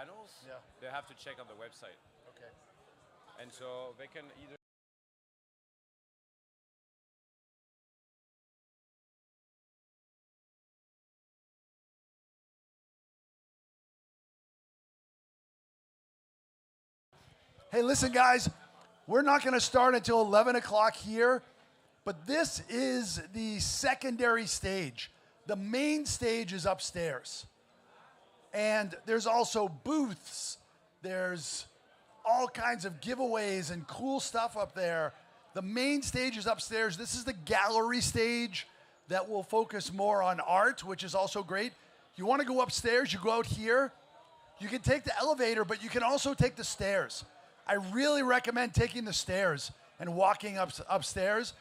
channels, they have to check on the website. Okay. And so they can either Hey, listen, guys, we're not going to start until 11 o'clock here, but this is the secondary stage. The main stage is upstairs. And there's also booths. There's all kinds of giveaways and cool stuff up there. The main stage is upstairs. This is the gallery stage that will focus more on art, which is also great. You want to go upstairs, you go out here. You can take the elevator, but you can also take the stairs. I really recommend taking the stairs and walking upstairs.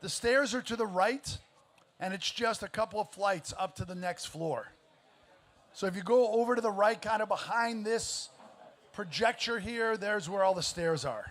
The stairs are to the right, and it's just a couple of flights up to the next floor. So if you go over to the right, kind of behind this projector here, there's where all the stairs are.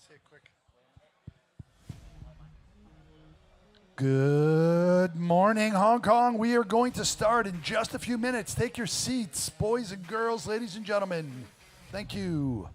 say it quick. Good morning, Hong Kong. We are going to start in just a few minutes. Take your seats, boys and girls, ladies and gentlemen. Thank you.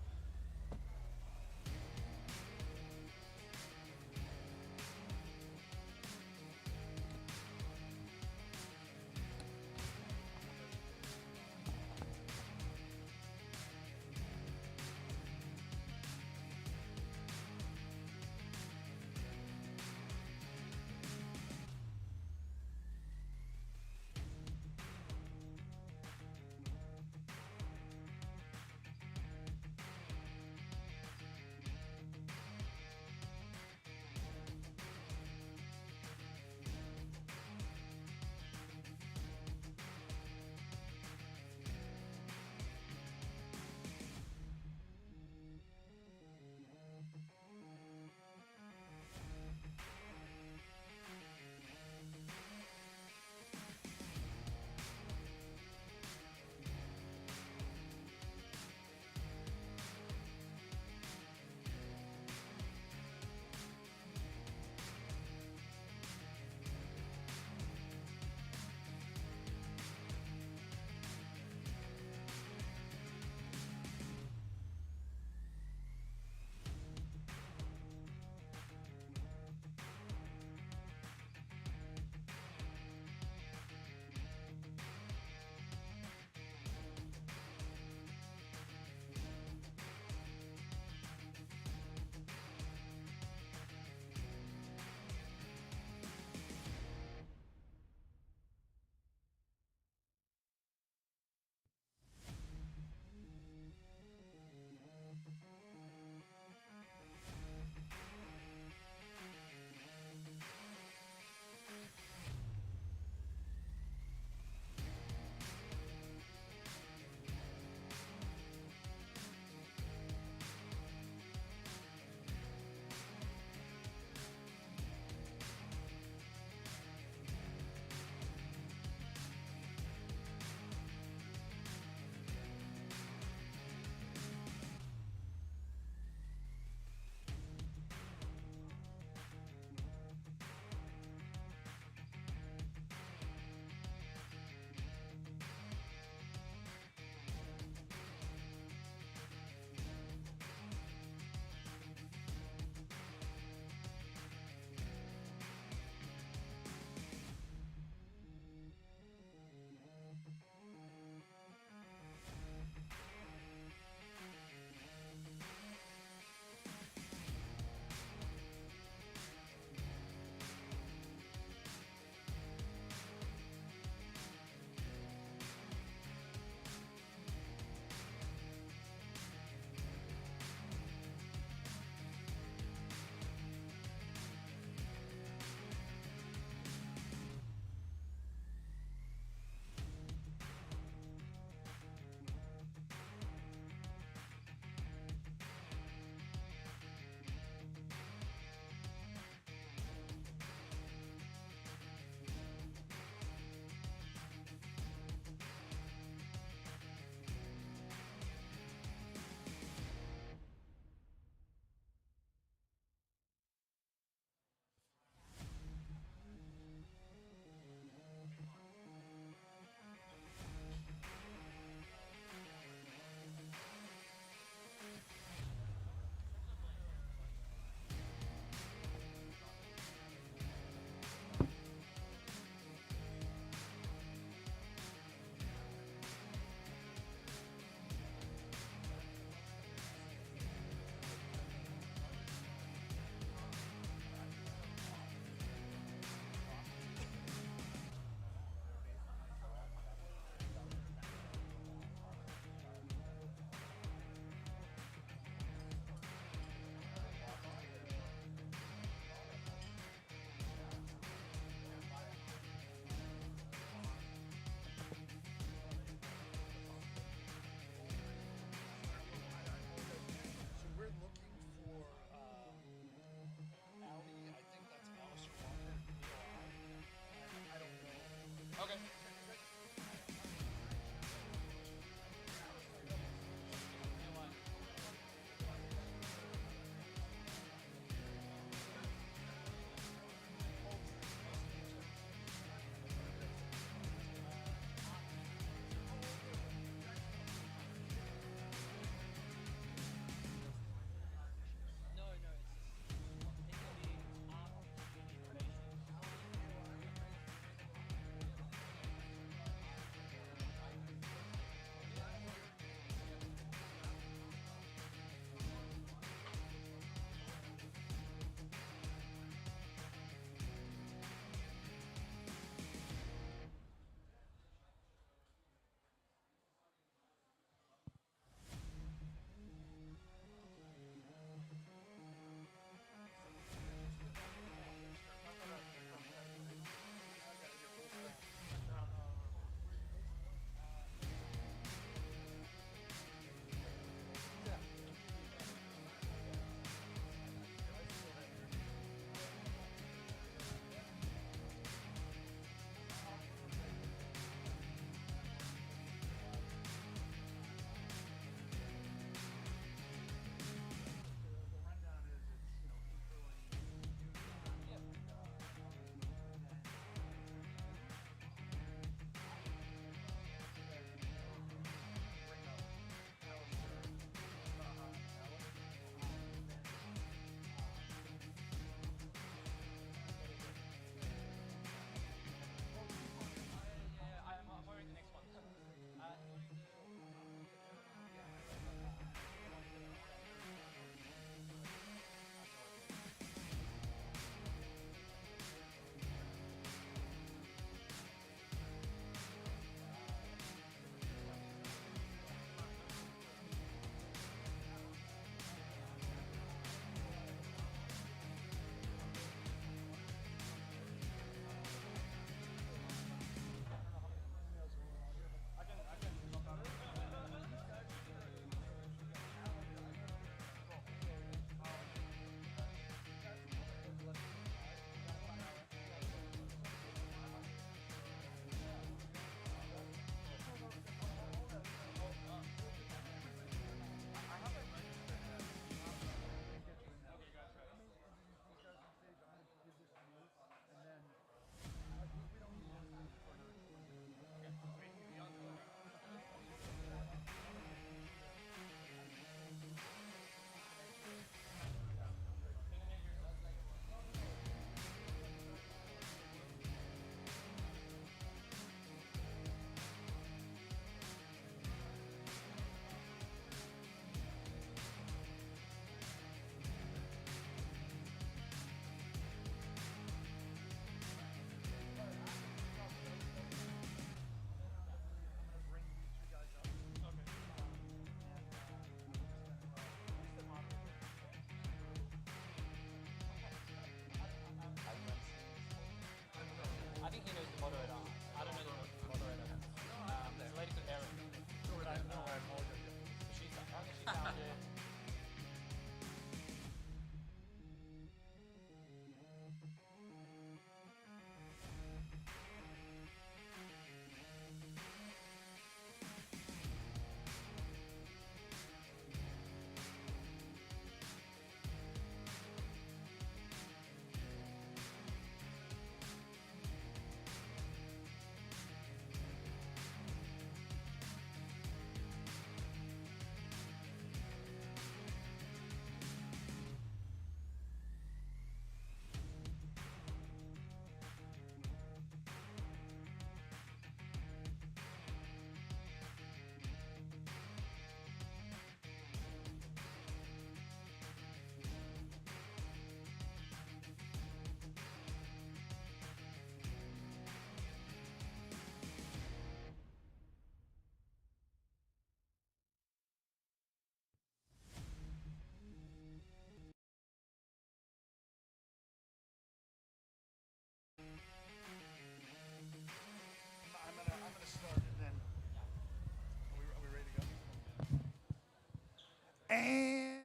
And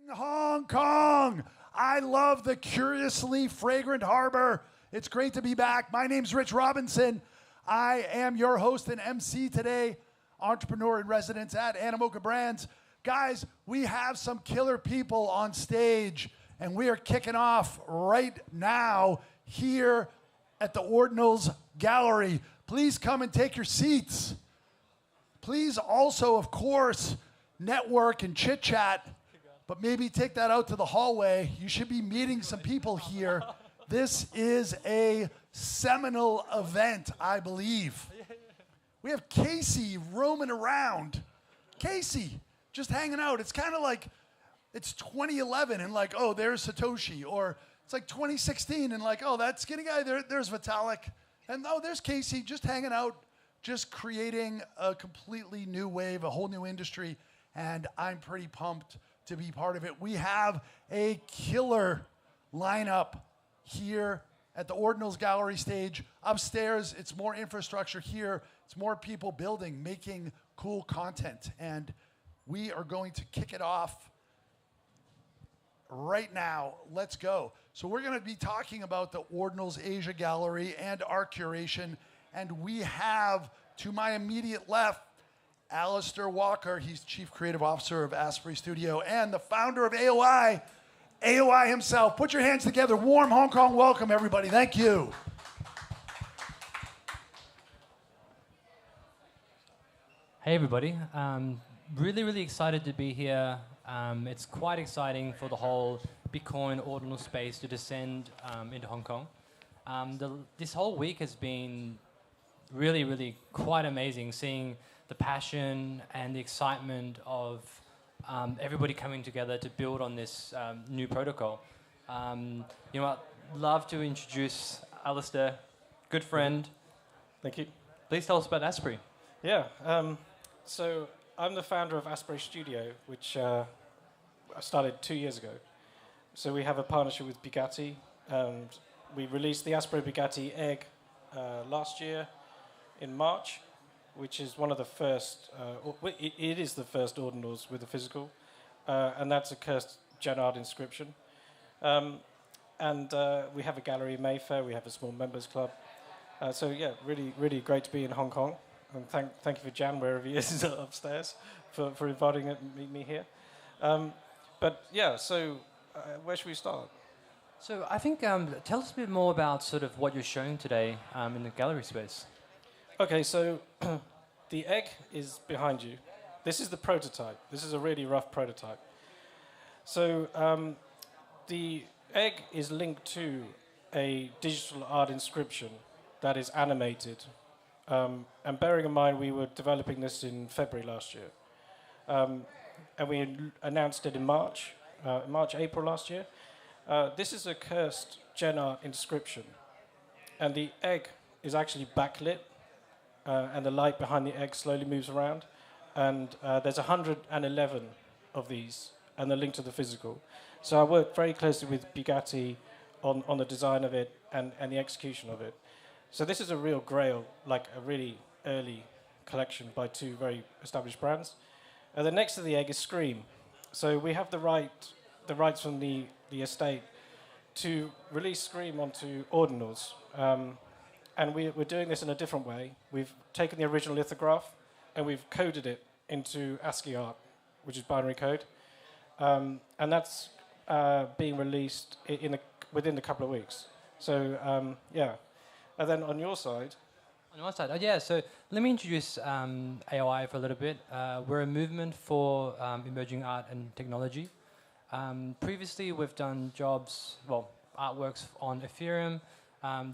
Hong Kong. I love the curiously fragrant harbor. It's great to be back. My name's Rich Robinson. I am your host and MC today, entrepreneur in residence at Animoca Brands. Guys, we have some killer people on stage, and we are kicking off right now here at the Ordinals Gallery. Please come and take your seats. Please also, of course, network and chit-chat, but maybe take that out to the hallway. You should be meeting some people here. This is a seminal event, I believe. We have Casey roaming around. Casey, just hanging out. It's kind of like it's 2011 and like, oh, there's Satoshi. Or it's like 2016 and like, oh, that skinny guy, there's Vitalik. And oh, there's Casey just hanging out, just creating a completely new wave, a whole new industry. And I'm pretty pumped to be part of it. We have a killer lineup here at the Ordinals Gallery stage. Upstairs, it's more infrastructure. Here, it's more people building, making cool content. And we are going to kick it off right now. Let's go. So we're going to be talking about the Ordinals Asia Gallery and our curation. And we have, to my immediate left, Alistair Walker. He's Chief Creative Officer of Asprey Studio and the founder of AOI. AOI himself. Put your hands together. Warm Hong Kong welcome, everybody. Thank you. Hey, everybody. Really excited to be here. It's quite exciting for the whole Bitcoin ordinal space to descend into Hong Kong. This whole week has been really quite amazing, seeing the passion and the excitement of everybody coming together to build on this new protocol. You know what? Love to introduce Alistair, good friend. Thank you. Please tell us about Asprey. Yeah, so I'm the founder of Asprey Studio, which I started 2 years ago. So we have a partnership with Bugatti. We released the Asprey Bugatti egg last year in March, which is one of the first, it is the first ordinals with a physical, and that's a cursed Jannard inscription. And we have a gallery in Mayfair, we have a small members club. So yeah, really great to be in Hong Kong. And thank you for Jan, wherever he is upstairs, for inviting me here. But yeah, so where should we start? So I think, tell us a bit more about sort of what you're showing today in the gallery space. Okay, so the egg is behind you. This is the prototype. This is a really rough prototype. So the egg is linked to a digital art inscription that is animated. And bearing in mind, we were developing this in February last year. And we announced it in March, April last year. This is a cursed Jannard inscription. And the egg is actually backlit. And the light behind the egg slowly moves around. And there's 111 of these, and they're linked to the physical. So I worked very closely with Bugatti on the design of it and the execution of it. So this is a real grail, like a really early collection by two very established brands. And then next to the egg is Scream. So we have the rights from the estate to release Scream onto Ordinals. And we're doing this in a different way. We've taken the original lithograph and we've coded it into ASCII art, which is binary code. And that's being released within a couple of weeks. So, yeah. And then on your side... On my side, yeah, so let me introduce AOI for a little bit. We're a movement for emerging art and technology. Previously, we've done artworks on Ethereum.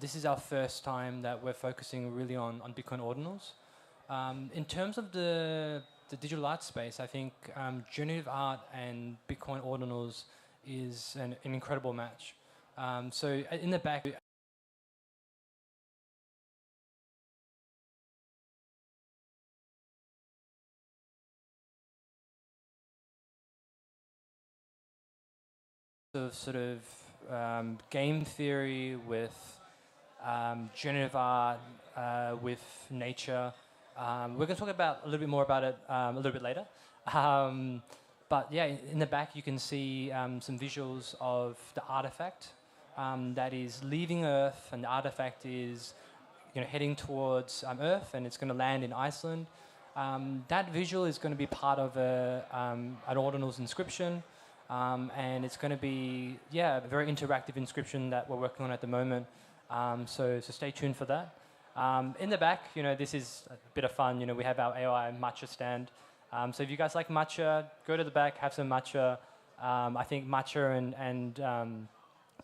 This is our first time that we're focusing really on Bitcoin ordinals. In terms of the digital art space, I think generative art and Bitcoin ordinals is an incredible match. So in the back, of sort of game theory with generative art with nature. We're going to talk about a little bit more about it a little bit later. But yeah, in the back you can see some visuals of the artifact that is leaving Earth, and the artifact is heading towards Earth, and it's going to land in Iceland. That visual is going to be part of an Ordinals inscription, and it's going to be a very interactive inscription that we're working on at the moment. So stay tuned for that. In the back, this is a bit of fun. We have our AI matcha stand. So if you guys like matcha, go to the back, have some matcha. I think matcha and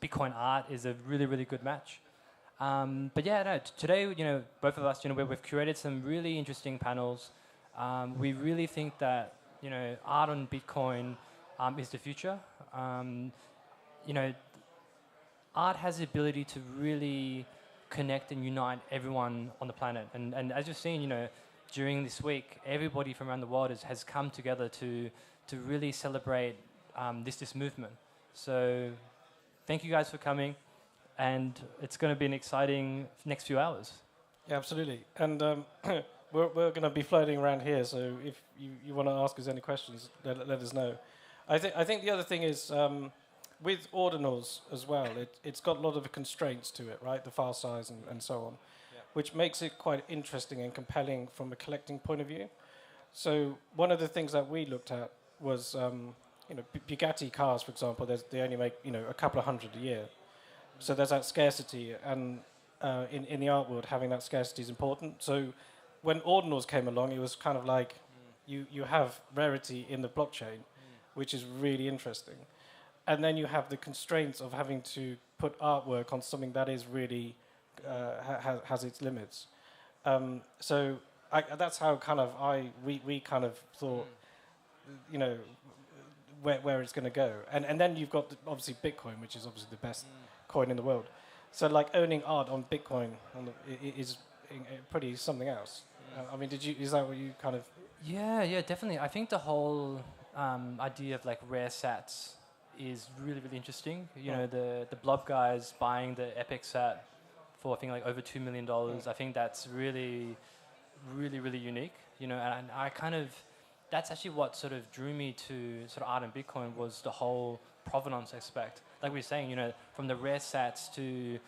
Bitcoin art is a really, really good match. But yeah, no, today, both of us, we've curated some really interesting panels. We really think that, art on Bitcoin is the future. Art has the ability to really connect and unite everyone on the planet. And as you've seen, during this week, everybody from around the world has come together to really celebrate this movement. So thank you guys for coming, and it's going to be an exciting next few hours. Yeah, absolutely. And we're going to be floating around here, so if you want to ask us any questions, let us know. I think the other thing is, with Ordinals as well, it's got a lot of constraints to it, right? The file size and so on, which makes it quite interesting and compelling from a collecting point of view. So one of the things that we looked at was, Bugatti cars, for example, they only make, a couple of hundred a year. So there's that scarcity, and in the art world, having that scarcity is important. So when Ordinals came along, it was kind of like you have rarity in the blockchain, which is really interesting. And then you have the constraints of having to put artwork on something that is really has its limits. So that's how we kind of thought, where it's going to go. And then you've got obviously Bitcoin, which is obviously the best coin in the world. So like owning art on Bitcoin is pretty something else. I mean, is that what you kind of? Yeah, definitely. I think the whole idea of like rare sats is really, really interesting. The Blob guys buying the Epic sat for I think like over $2 million. I think that's really, really, really unique. And I kind of, that's actually what sort of drew me to sort of art and Bitcoin, was the whole provenance aspect. Like we were saying, from the rare sats to,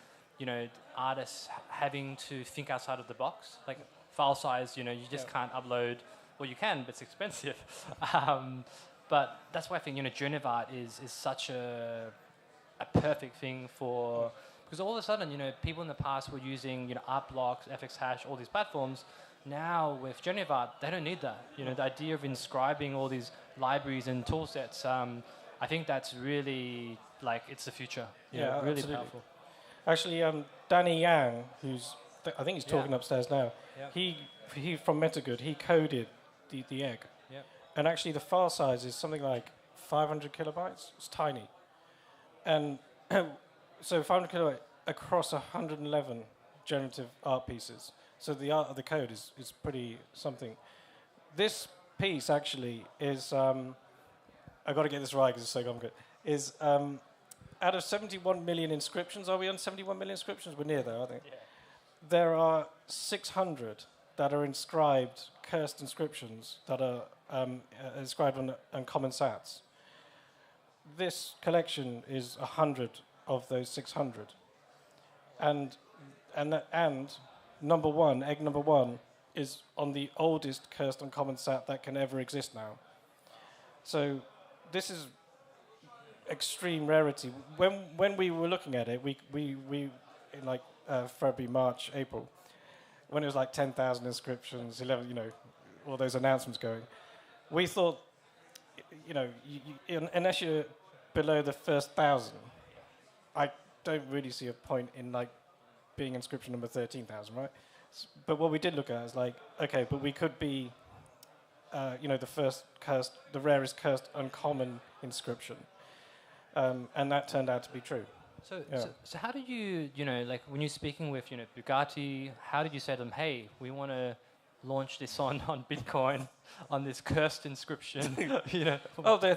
artists having to think outside of the box. Like file size, you just can't upload. Well, you can, but it's expensive. But that's why I think, generative art is such a perfect thing for, because all of a sudden, people in the past were using, art blocks, FX hash, all these platforms. Now with generative art, they don't need that. The idea of inscribing all these libraries and tool sets, I think that's really, it's the future. Yeah, really absolutely. powerful. Actually, Danny Yang, I think he's talking upstairs now. Yeah. He from MetaGood, he coded the egg. Yeah. And actually the file size is something like 500 kilobytes. It's tiny. And so 500 kilobytes across 111 generative art pieces. So the art of the code is pretty something. This piece actually is, I've got to get this right because it's so good, is out of 71 million inscriptions, are we on 71 million inscriptions? We're near there, I think. Yeah. There are 600 that are inscribed, cursed inscriptions that are inscribed on uncommon sats. This collection is 100 of those 600. And number one, egg number one, is on the oldest cursed uncommon sat that can ever exist now. So this is extreme rarity. When we were looking at it, we in like February, March, April, when it was like 10,000 inscriptions, 11, all those announcements going, we thought, unless you're below the first 1,000, I don't really see a point in like being inscription number 13,000, right? But what we did look at is like, okay, but we could be, the rarest cursed uncommon inscription, and that turned out to be true. So how did you, like when you're speaking with, Bugatti, how did you say to them, hey, we want to launch this on Bitcoin, on this cursed inscription? Oh, they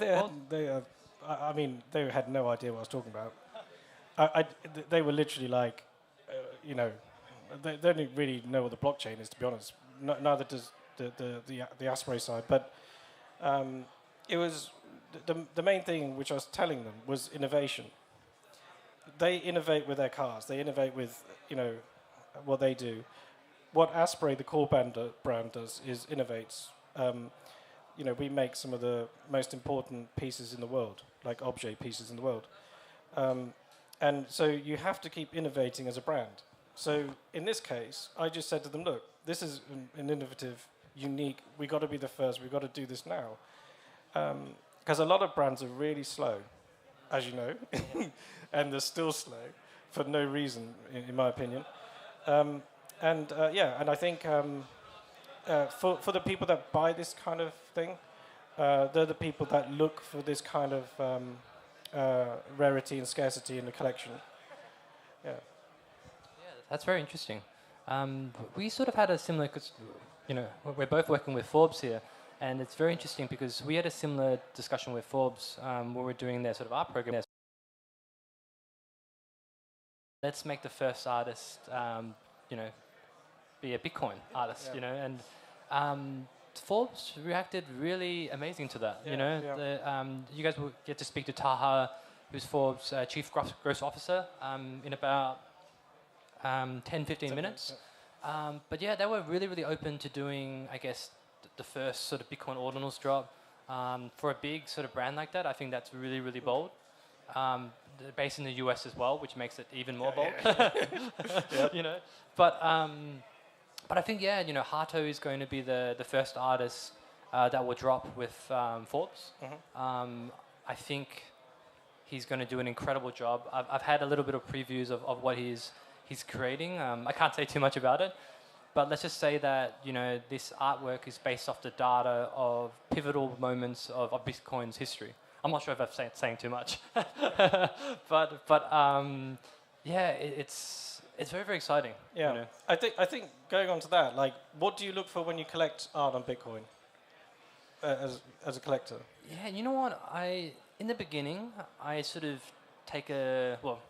had no idea what I was talking about. They were literally like, you know, they don't really know what the blockchain is, to be honest. Neither does the Asprey side. But it was the main thing which I was telling them was innovation. They innovate with their cars. They innovate with, you know, what they do. What Asprey, the core brand does is innovates. You know, we make some of the most important pieces in the world, like objet pieces in the world. And so you have to keep innovating as a brand. So in this case, I just said to them, look, this is an innovative, unique, we got to be the first, we've got to do this now. Because a lot of brands are really slow, as you know, and they're still slow for no reason, in my opinion. And I think for the people that buy this kind of thing, they're the people that look for this kind of rarity and scarcity in the collection. Yeah. That's very interesting. We sort of had a similar, cause, you know, we're both working with Forbes here, and it's very interesting because we had a similar discussion with Forbes when we were doing their sort of art program. Let's make the first artist, you know, be a Bitcoin artist, you know, and Forbes reacted really amazing to that. You know, you guys will get to speak to Taha, who's Forbes' chief growth officer, in about 10-15 minutes. But yeah, they were really, really open to doing, I guess, the first sort of Bitcoin Ordinals drop. For a big sort of brand like that, I think that's really, really bold. They're based in the US as well, which makes it even more bold. You know, but I think, yeah, you know, Hato is going to be the first artist that will drop with Forbes. I think he's going to do an incredible job. I've had a little bit of previews of what he's creating. I can't say too much about it, but let's just say that, you know, this artwork is based off the data of pivotal moments of Bitcoin's history. I'm not sure if I'm saying too much, but yeah, it's very, very exciting. Yeah, you know? I think going on to that, like, what do you look for when you collect art on Bitcoin as a collector? Yeah, you know what? In the beginning, I sort of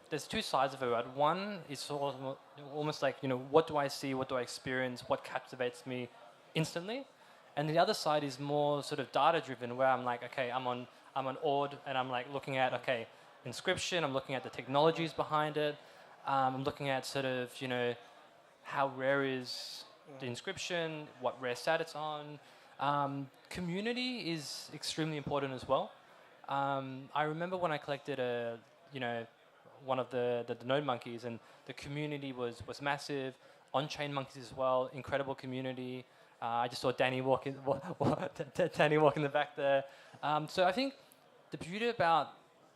there's two sides of it, right? One is almost like, you know, what do I see, what do I experience, what captivates me instantly? And the other side is more sort of data-driven, where I'm like, okay, I'm on Ord, and I'm like looking at, okay, inscription, I'm looking at the technologies behind it, I'm looking at sort of, you know, how rare is the inscription, what rare stat it's on. Community is extremely important as well. I remember when I collected one of the node monkeys, and the community was massive. On-chain monkeys as well, incredible community. I just saw Danny walk in the back there. So I think the beauty about,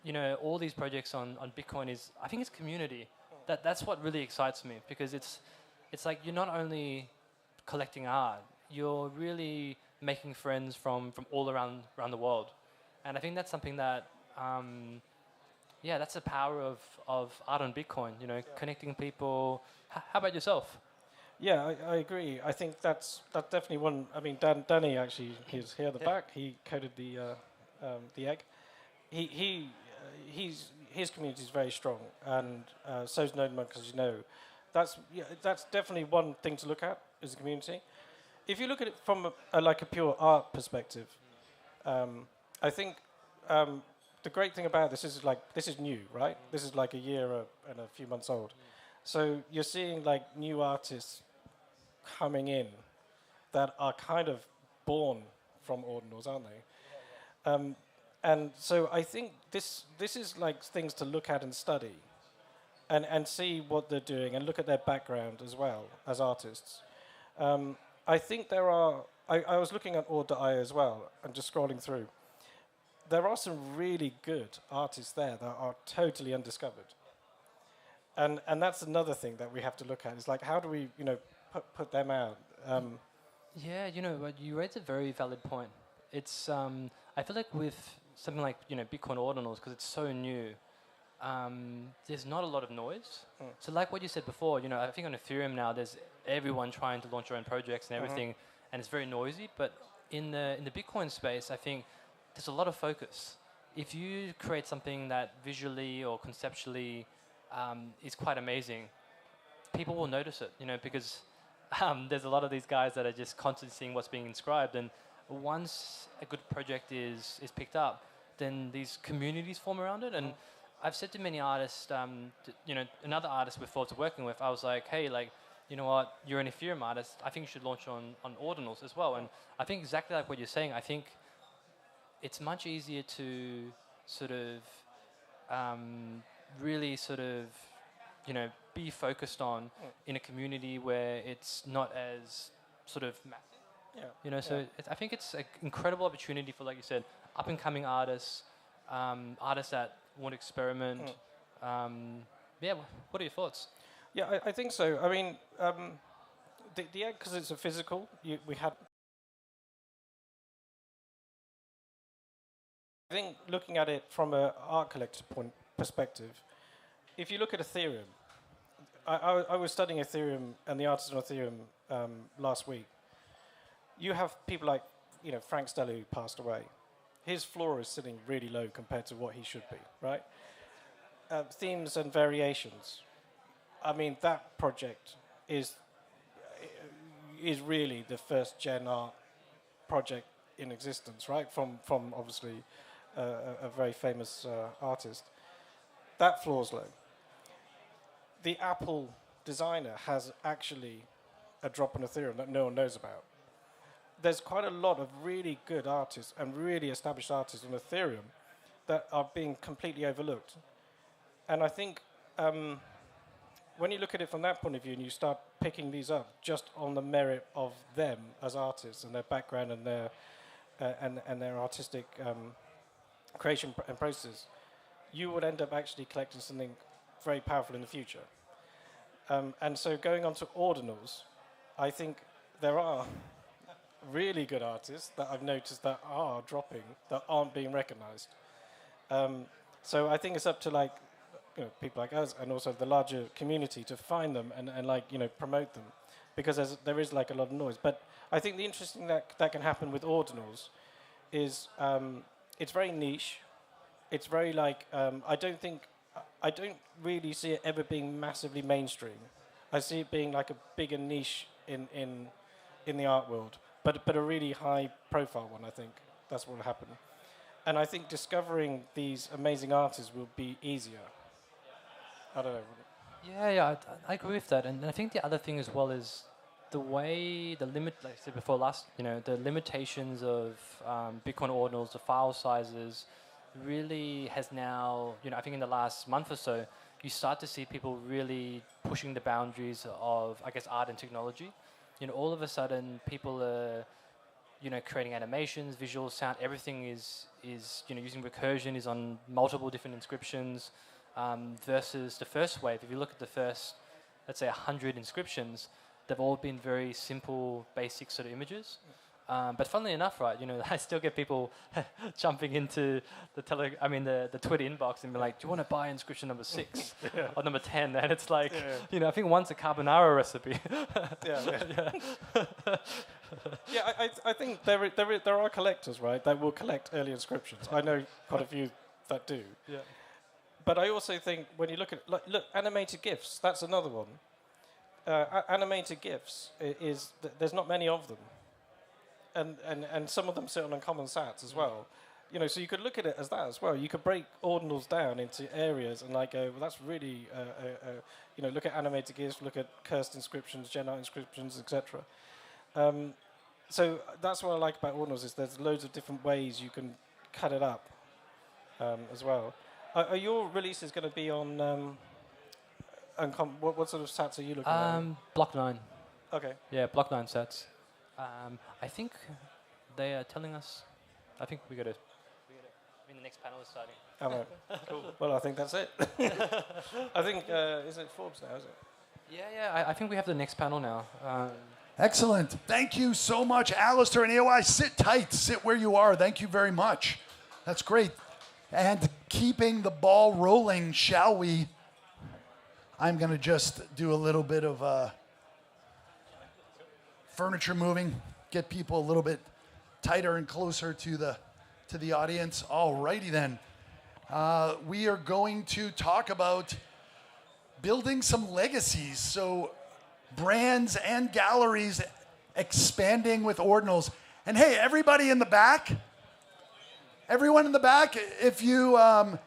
you know, all these projects on Bitcoin is, I think it's community. That's what really excites me, because it's like you're not only collecting art, you're really making friends from all around the world. And I think that's something that, that's the power of art on Bitcoin, you know, connecting people. How about yourself? Yeah, I agree. I think that's definitely one. I mean, Danny actually, he's here at the back. He coded the egg. His community is very strong, and so is NodeMonk, as you know. That's definitely one thing to look at, is the community. If you look at it from a pure art perspective, I think the great thing about this is new, right? This is like a year and a few months old. So you're seeing like new artists coming in that are kind of born from Ordinals, aren't they? And so I think this is like things to look at and study, and see what they're doing, and look at their background as well as artists. I think there are. I was looking at Ord.io as well, and just scrolling through. There are some really good artists there that are totally undiscovered. And that's another thing that we have to look at. Is like, how do we, you know, put them out? Yeah, you know, but you raised a very valid point. It's I feel like with something like, you know, Bitcoin Ordinals, because it's so new, there's not a lot of noise. So like what you said before, you know, I think on Ethereum now there's everyone trying to launch their own projects and everything, and it's very noisy. But in the Bitcoin space, I think there's a lot of focus. If you create something that visually or conceptually is quite amazing, people will notice it, because there's a lot of these guys that are just constantly seeing what's being inscribed, and once a good project is picked up, then these communities form around it. And I've said to many artists, another artist we're forward to working with, I was like, hey, like, you know what, you're an Ethereum artist, I think you should launch on Ordinals as well. And I think exactly like what you're saying, I think it's much easier to sort of really sort of, be focused on in a community where it's not as sort of massive. So I think it's an incredible opportunity for, like you said, up-and-coming artists, artists that want to experiment. What are your thoughts? Yeah, I think so. I mean, the egg, because it's a physical, we had... I think looking at it from an art collector perspective, if you look at Ethereum, I was studying Ethereum and the artists on Ethereum last week. You have people like, Frank Stella, who passed away. His floor is sitting really low compared to what he should be, right? Themes and variations. I mean, that project is really the first gen art project in existence, right? From obviously a very famous artist. That floor's low. The Apple designer has actually a drop on Ethereum that no one knows about. There's quite a lot of really good artists and really established artists on Ethereum that are being completely overlooked. And I think when you look at it from that point of view and you start picking these up just on the merit of them as artists and their background and their artistic creation and process, you would end up actually collecting something very powerful in the future. And so going on to Ordinals, I think there are really good artists that I've noticed that are dropping, that aren't being recognized. So I think it's up to people like us and also the larger community to find them and promote them, because there is a lot of noise. But I think the interesting that can happen with Ordinals is it's very niche. It's very I don't really see it ever being massively mainstream. I see it being like a bigger niche in the art world, but a really high profile one. I think that's what will happen. And I think discovering these amazing artists will be easier. I don't know. Yeah, I agree with that. And I think the other thing as well is the way like I said before the limitations of Bitcoin Ordinals, the file sizes, really has now, I think in the last month or so, you start to see people really pushing the boundaries of, I guess, art and technology. All of a sudden, people are, creating animations, visuals, sound, everything is using recursion, is on multiple different inscriptions, versus the first wave. If you look at the first, let's say, 100 inscriptions, they've all been very simple, basic sort of images. But funnily enough, right, I still get people jumping into the Twitter inbox and be like, do you want to buy inscription number 6 or number 10? And it's like, I think one's a carbonara recipe. I think there are collectors, right, that will collect early inscriptions. I know quite a few that do. Yeah. But I also think when you look at, animated GIFs, that's another one. Animated GIFs there's not many of them. And some of them sit on uncommon sats as well. So you could look at it as that as well. You could break Ordinals down into areas and go, well, that's really, look at animated GIFs, look at cursed inscriptions, Gen art inscriptions, etc. So that's what I like about Ordinals is there's loads of different ways you can cut it up as well. Are your releases going to be on, what sort of sats are you looking at? Block 9. Okay. Yeah, Block 9 sats. I think they are telling us. I think we got to. I mean, the next panel is starting. Oh, right. Cool. Well, I think that's it. I think is it Forbes now? Is it? Yeah. I think we have the next panel now. Excellent. Thank you so much, Alistair and AOI. Sit tight. Sit where you are. Thank you very much. That's great. And keeping the ball rolling, shall we? I'm going to just do a little bit of furniture moving, get people a little bit tighter and closer to the audience. All righty then. We are going to talk about building some legacies. So brands and galleries expanding with Ordinals. And hey, everybody in the back, everyone in the back, if you want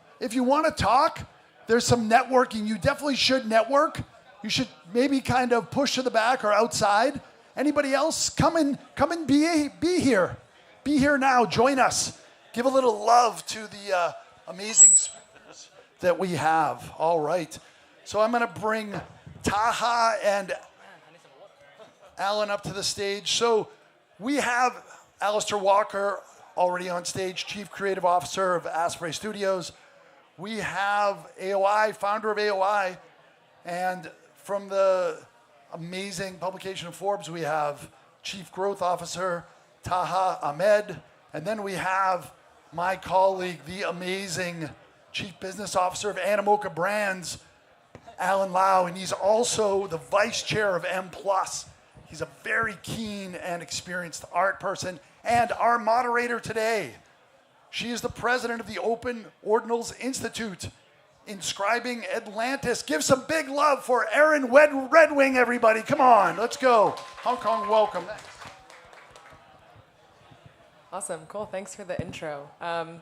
to talk, there's some networking. You definitely should network. You should maybe kind of push to the back or outside. Anybody else, come and be here. Be here now. Join us. Give a little love to the amazing speakers that we have. All right. So I'm going to bring Taha and Alan up to the stage. So we have Alistair Walker already on stage, Chief Creative Officer of Asprey Studios. We have AOI, founder of AOI, and from the amazing publication of Forbes, we have Chief Growth Officer Taha Ahmed, and then we have my colleague, the amazing Chief Business Officer of Animoca Brands, Alan Lau, and he's also the Vice Chair of M+. He's a very keen and experienced art person, and our moderator today. She is the president of the Open Ordinals Institute, inscribing Atlantis. Give some big love for Erin Red Wing, everybody. Come on, let's go. Hong Kong, welcome. Awesome, cool, thanks for the intro.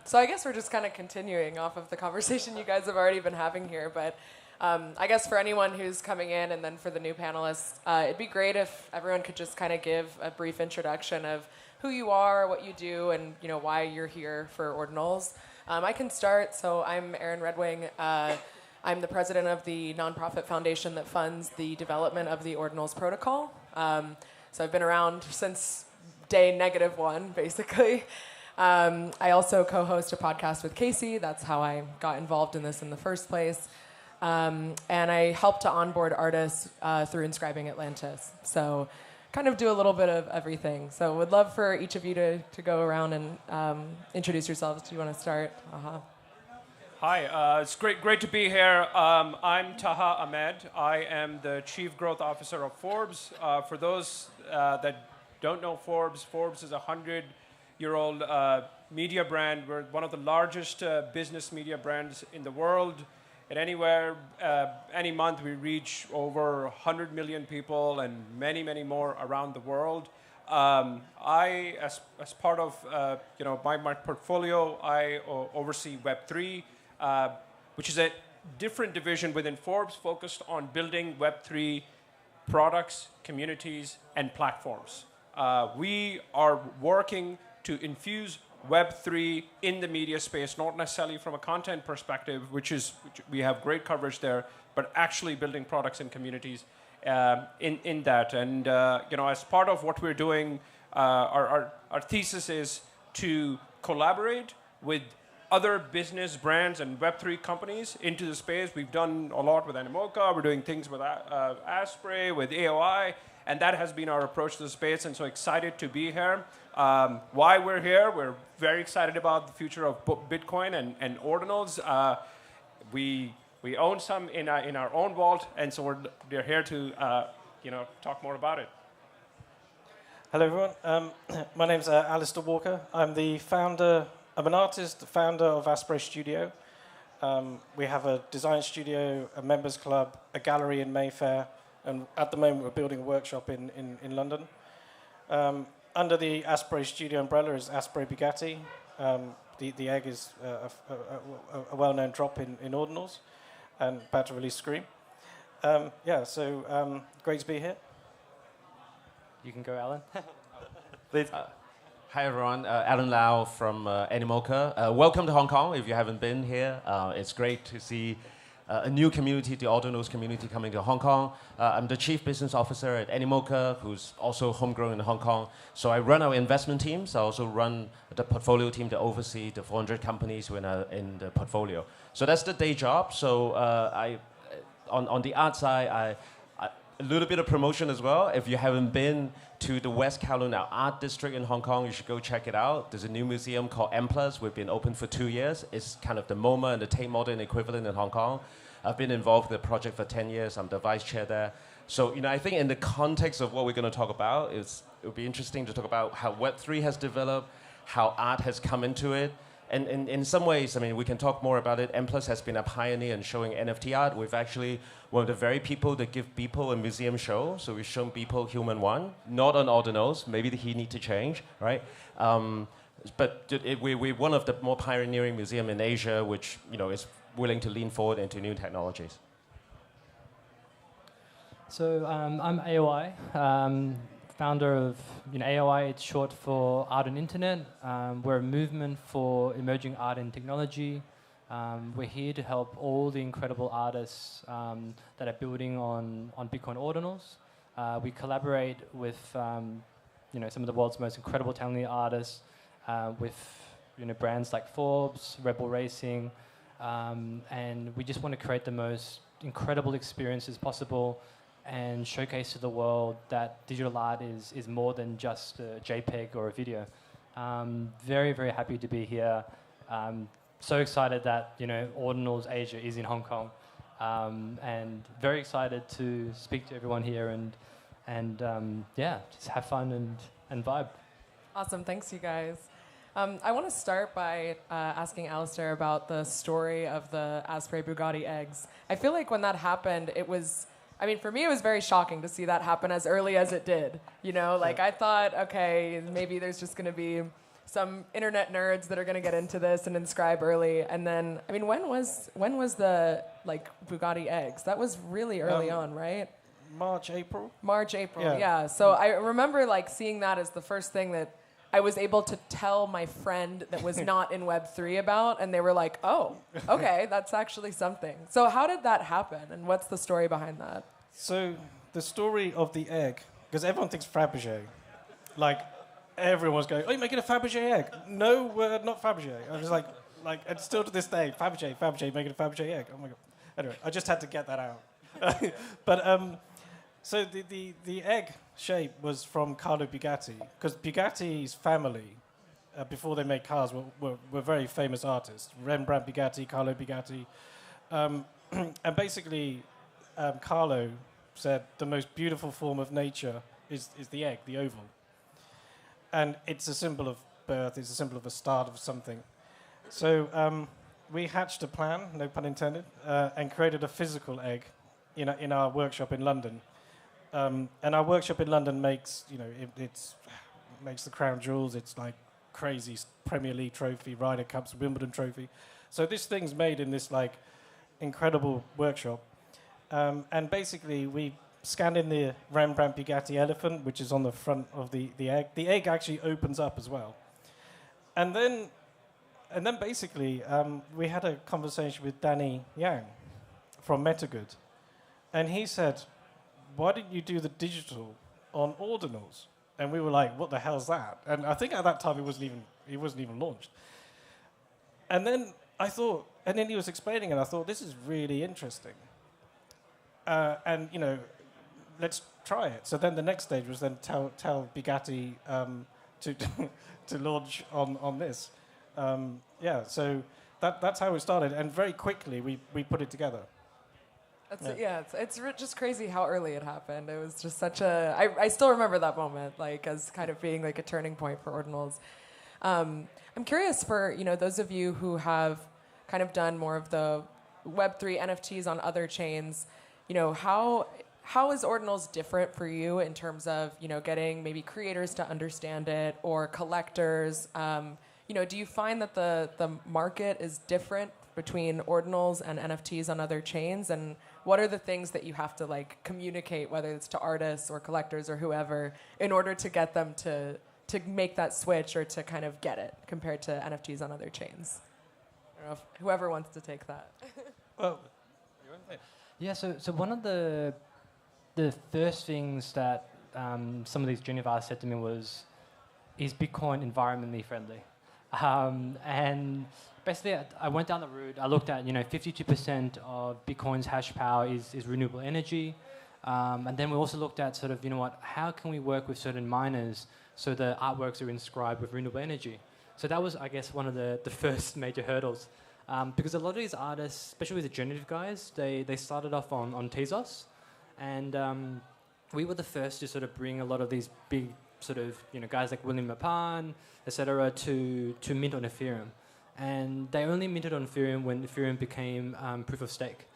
So I guess we're just kind of continuing off of the conversation you guys have already been having here, but I guess for anyone who's coming in and then for the new panelists, it'd be great if everyone could just kind of give a brief introduction of who you are, what you do, and why you're here for Ordinals. I can start. So I'm Erin Redwing. I'm the president of the nonprofit foundation that funds the development of the Ordinals protocol. So I've been around since day -1, basically. I also co-host a podcast with Casey. That's how I got involved in this in the first place. And I help to onboard artists through inscribing Atlantis. So kind of do a little bit of everything. So would love for each of you to go around and introduce yourselves. Do you want to start? Hi, it's great to be here. I'm Taha Ahmed. I am the Chief Growth Officer of Forbes. For those that don't know Forbes, Forbes is a 100-year-old media brand. We're one of the largest business media brands in the world. And any month we reach over 100 million people and many more around the world. I, as part of my portfolio, I oversee Web3, which is a different division within Forbes focused on building Web3 products, communities, and platforms. We are working to infuse Web3 in the media space, not necessarily from a content perspective, which we have great coverage there, but actually building products and communities in that. And as part of what we're doing, our thesis is to collaborate with other business brands and Web3 companies into the space. We've done a lot with Animoca. We're doing things with Asprey, with AOI, and that has been our approach to the space, and so excited to be here. Why we're here, we're very excited about the future of Bitcoin and Ordinals. We own some in our own vault, and so we're here to talk more about it. Hello, everyone. My name's Alistair Walker. I'm an artist, the founder of Asprey Studio. We have a design studio, a members club, a gallery in Mayfair, and at the moment we're building a workshop in London. Under the Asprey Studio umbrella is Asprey Bugatti. The egg is a well-known drop in Ordinals, and about to release Scream. Great to be here. You can go, Alan. Please. Hi, everyone. Alan Lau from Animoca. Welcome to Hong Kong. If you haven't been here, it's great to see a new community, the Ordinals community, coming to Hong Kong. I'm the Chief Business Officer at Animoca, who's also homegrown in Hong Kong. So I run our investment teams. I also run the portfolio team to oversee the 400 companies who are in the portfolio. So that's the day job. So on the art side, a little bit of promotion as well. If you haven't been to the West Kowloon Art District in Hong Kong, you should go check it out. There's a new museum called M+. We've been open for 2 years. It's kind of the MoMA and the Tate Modern equivalent in Hong Kong. I've been involved with the project for 10 years. I'm the vice chair there. So, I think in the context of what we're going to talk about, it would be interesting to talk about how Web3 has developed, how art has come into it, And in some ways, I mean, we can talk more about it. M Plus has been a pioneer in showing NFT art. We've actually one of the very people that give people a museum show. So we've shown people Human One, not on Ordinals. Maybe he need to change, right? But we're one of the more pioneering museum in Asia, which is willing to lean forward into new technologies. So I'm AOI, founder of AOI. It's short for Art and Internet. We're a movement for emerging art and technology. We're here to help all the incredible artists that are building on Bitcoin Ordinals. We collaborate with some of the world's most incredible talented artists, with brands like Forbes, Rebel Racing, and we just want to create the most incredible experiences possible and showcase to the world that digital art is more than just a JPEG or a video. Very, very happy to be here. So excited that Ordinals Asia is in Hong Kong, and very excited to speak to everyone here and just have fun and vibe. Awesome, thanks you guys. I want to start by asking Alistair about the story of the Asprey Bugatti eggs. I feel like when that happened, for me, it was very shocking to see that happen as early as it did. I thought, okay, maybe there's just going to be some internet nerds that are going to get into this and inscribe early. And then, when was the Bugatti eggs? That was really early on, right? March, April, yeah. So I remember seeing that as the first thing that I was able to tell my friend that was not in Web3 about, and they were like, oh, okay, that's actually something. So how did that happen, and what's the story behind that? So the story of the egg, because everyone thinks Fabergé. Everyone's going, oh, you're making a Fabergé egg. No, we're not Fabergé. I was like, and still to this day, Fabergé, making a Fabergé egg. Oh my God. Anyway, I just had to get that out. But so the egg shape was from Carlo Bugatti, because Bugatti's family, before they made cars, were very famous artists. Rembrandt Bugatti, Carlo Bugatti. And basically, Carlo said the most beautiful form of nature is the egg, the oval. And it's a symbol of birth, it's a symbol of a start of something. So we hatched a plan, no pun intended, and created a physical egg in our workshop in London. And our workshop in London makes, makes the crown jewels. It's like crazy Premier League trophy, Ryder Cups, Wimbledon trophy. So this thing's made in this incredible workshop. And basically we scanned in the Rembrandt Bugatti elephant, which is on the front of the egg. The egg actually opens up as well. And then basically we had a conversation with Danny Yang from MetaGood. And he said, why didn't you do the digital on Ordinals? And we were like, what the hell's that? And I think at that time it wasn't even launched. And then then he was explaining, and I thought, this is really interesting. And let's try it. So then the next stage was then tell Bugatti to launch on this. So that's how it started, and very quickly we put it together. It's just crazy how early it happened. It was just such a... I still remember that moment, as kind of being a turning point for Ordinals. I'm curious for, those of you who have kind of done more of the Web3 NFTs on other chains, how is Ordinals different for you in terms of, getting maybe creators to understand it or collectors? Do you find that the market is different between Ordinals and NFTs on other chains? And what are the things that you have to communicate, whether it's to artists or collectors or whoever, in order to get them to make that switch or to kind of get it compared to NFTs on other chains? I don't know if whoever wants to take that. Well, yeah, so one of the first things that some of these junior artists said to me was, is Bitcoin environmentally friendly? And basically, I went down the route. I looked at, 52% of Bitcoin's hash power is renewable energy. And then we also looked at sort of, how can we work with certain miners so the artworks are inscribed with renewable energy? So that was, I guess, one of the first major hurdles. Because a lot of these artists, especially with the generative guys, they started off on Tezos. And we were the first to sort of bring a lot of these big sort of, guys like William Mapan, et cetera, to mint on Ethereum. and they only minted on Ethereum when Ethereum became proof of stake.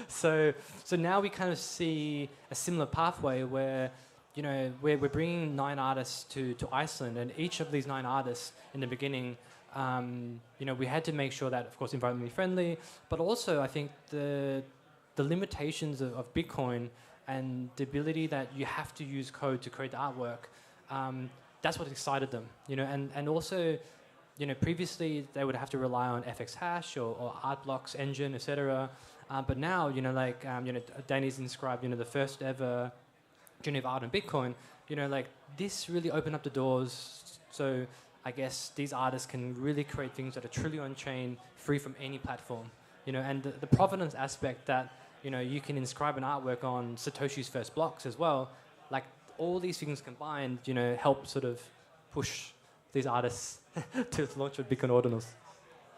so now we kind of see a similar pathway where, you know, we're bringing 9 artists to Iceland, and each of these 9 artists in the beginning, you know, we had to make sure that, of course, environmentally friendly, but also I think the limitations of Bitcoin and the ability that you have to use code to create the artwork, that's what excited them, you know, and also, you know, previously they would have to rely on FX Hash or Artblocks engine, etc. But now, you know, like, you know, Danny's inscribed, you know, the first ever Journey of Art on Bitcoin, you know, like, this really opened up the doors. So I guess these artists can really create things that are truly on-chain, free from any platform, you know, and the provenance aspect that, you know, you can inscribe an artwork on Satoshi's first blocks as well. Like, all these things combined, you know, help sort of push these artists to launch with Bitcoin Ordinals.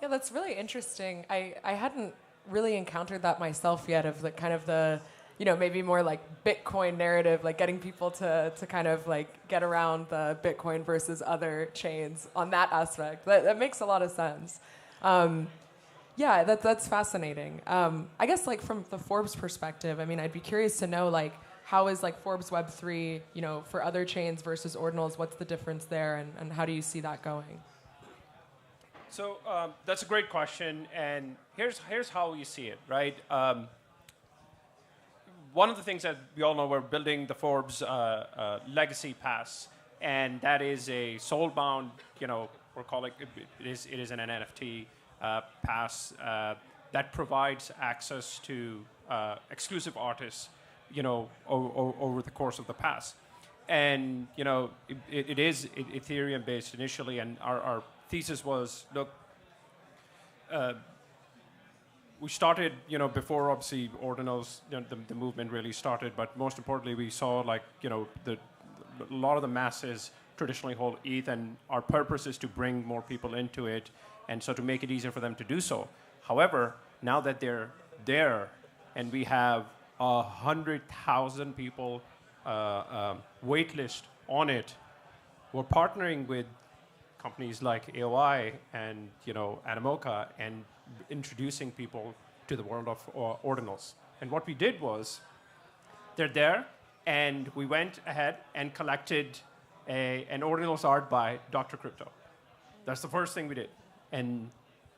Yeah, that's really interesting. I hadn't really encountered that myself yet, of the kind of the, you know, maybe more like Bitcoin narrative, like getting people to kind of like get around the Bitcoin versus other chains on that aspect. That makes a lot of sense. Yeah, that's fascinating. I guess like from the Forbes perspective, I mean, I'd be curious to know, like, how is like Forbes Web3, you know, for other chains versus Ordinals? What's the difference there, and how do you see that going? So that's a great question, and here's how we see it, right? One of the things that we all know, we're building the Forbes Legacy Pass, and that is a soul-bound, you know, we're calling it is an NFT pass that provides access to exclusive artists, you know, over the course of the pass. And, you know, it is Ethereum based initially, and our thesis was, look, we started, you know, before obviously Ordinals, you know, the movement really started, but most importantly we saw, like, you know, a lot of the masses traditionally hold ETH, and our purpose is to bring more people into it, and so to make it easier for them to do so. However, now that they're there and we have 100,000 people waitlist on it, we're partnering with companies like AOI and, you know, Animoca, and introducing people to the world of Ordinals. And what we did was, they're there, and we went ahead and collected an Ordinals art by Dr. Crypto. That's the first thing we did. And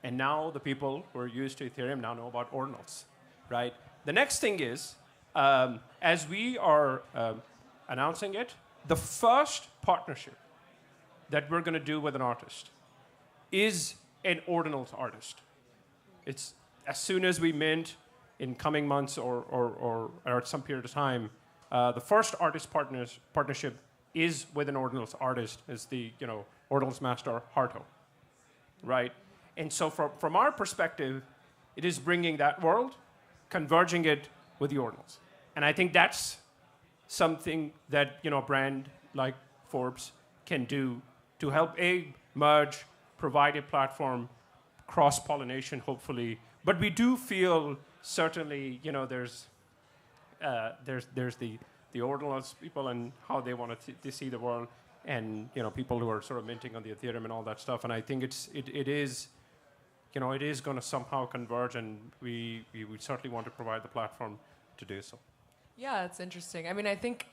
now the people who are used to Ethereum now know about Ordinals, right? The next thing is, as we are announcing it, the first partnership that we're going to do with an artist is an Ordinals artist. It's as soon as we mint in coming months or at some period of time, the first artist partnership is with an Ordinals artist, is the, you know, Ordinals master Harto, right? And so from our perspective, it is bringing that world, converging it with the Ordinals. And I think that's something that, you know, a brand like Forbes can do to help merge, provide a platform, cross-pollination, hopefully. But we do feel certainly, you know, there's the Ordinals people and how they want to see the world, and, you know, people who are sort of minting on the Ethereum and all that stuff. And I think it is, you know, it is going to somehow converge, and we certainly want to provide the platform to do so. Yeah, it's interesting. I mean, I think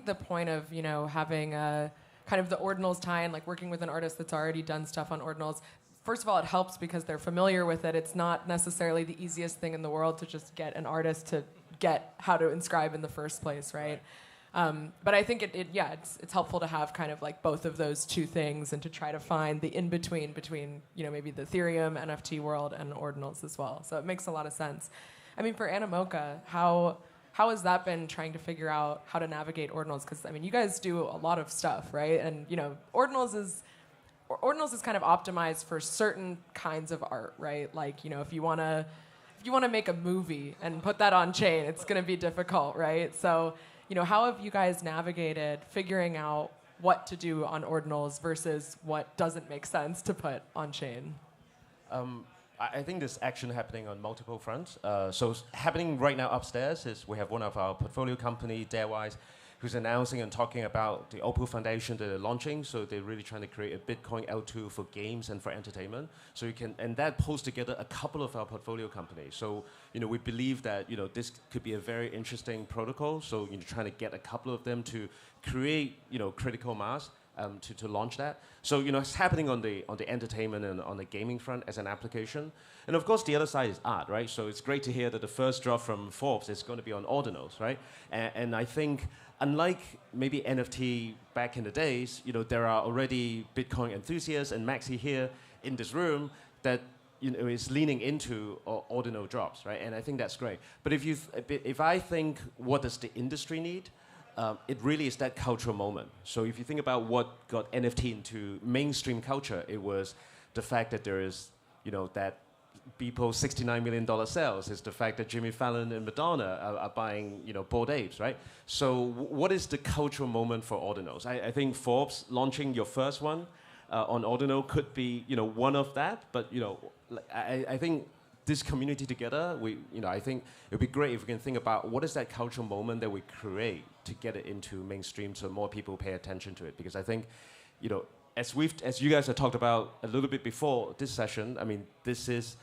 the point of, you know, having a kind of the Ordinals tie-in, like working with an artist that's already done stuff on Ordinals, first of all, it helps because they're familiar with it. It's not necessarily the easiest thing in the world to just get an artist to get how to inscribe in the first place, right? But I think it's helpful to have kind of like both of those two things, and to try to find the in-between between, you know, maybe the Ethereum NFT world and Ordinals as well. So it makes a lot of sense. I mean, for Animoca, how has that been, trying to figure out how to navigate Ordinals? Because, I mean, you guys do a lot of stuff, right? And, you know, Ordinals is kind of optimized for certain kinds of art, right? Like, you know, if you want to make a movie and put that on chain, it's going to be difficult, right? So, you know, how have you guys navigated figuring out what to do on Ordinals versus what doesn't make sense to put on chain? I think there's action happening on multiple fronts. So happening right now upstairs is we have one of our portfolio company, Darewise, who's announcing and talking about the Opal Foundation that they're launching. So they're really trying to create a Bitcoin L2 for games and for entertainment. So you can, and that pulls together a couple of our portfolio companies. So we believe that this could be a very interesting protocol. So trying to get a couple of them to create critical mass. To launch that. So it's happening on the entertainment and on the gaming front as an application. And of course the other side is art, right? So it's great to hear that the first drop from Forbes is going to be on Ordinals, right? And I think unlike maybe NFT back in the days, there are already Bitcoin enthusiasts and Maxi here in this room that is leaning into Ordinal drops, right? And I think that's great. But if I think what does the industry need? It really is that cultural moment. So if you think about what got NFT into mainstream culture, it was the fact that there is, that Beeple's $69 million sales. It's the fact that Jimmy Fallon and Madonna are buying, Bored Apes, right? So what is the cultural moment for Ordinals? I think Forbes launching your first one on Ordinal could be, one of that. But, I think this community together, I think it would be great if we can think about what is that cultural moment that we create to get it into mainstream so more people pay attention to it. Because I think, as you guys have talked about a little bit before this session, I mean, this is,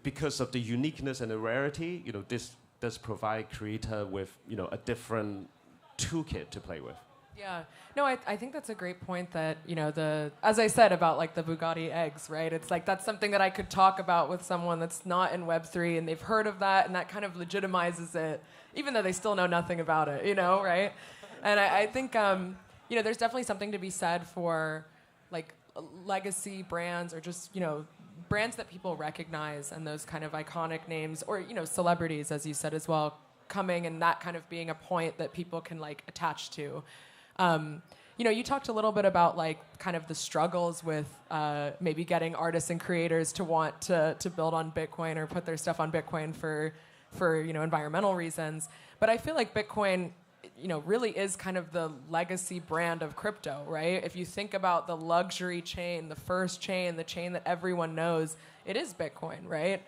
because of the uniqueness and the rarity, this does provide creator with, a different toolkit to play with. Yeah, no, I think that's a great point that, as I said about like the Bugatti eggs, right? It's like that's something that I could talk about with someone that's not in Web3 and they've heard of that and that kind of legitimizes it, even though they still know nothing about it, right? And I think, there's definitely something to be said for like legacy brands or just, brands that people recognize and those kind of iconic names or, celebrities, as you said as well, coming and that kind of being a point that people can like attach to. You talked a little bit about like kind of the struggles with maybe getting artists and creators to want to build on Bitcoin or put their stuff on Bitcoin for environmental reasons. But I feel like Bitcoin, really is kind of the legacy brand of crypto, right? If you think about the luxury chain, the first chain, the chain that everyone knows, it is Bitcoin, right?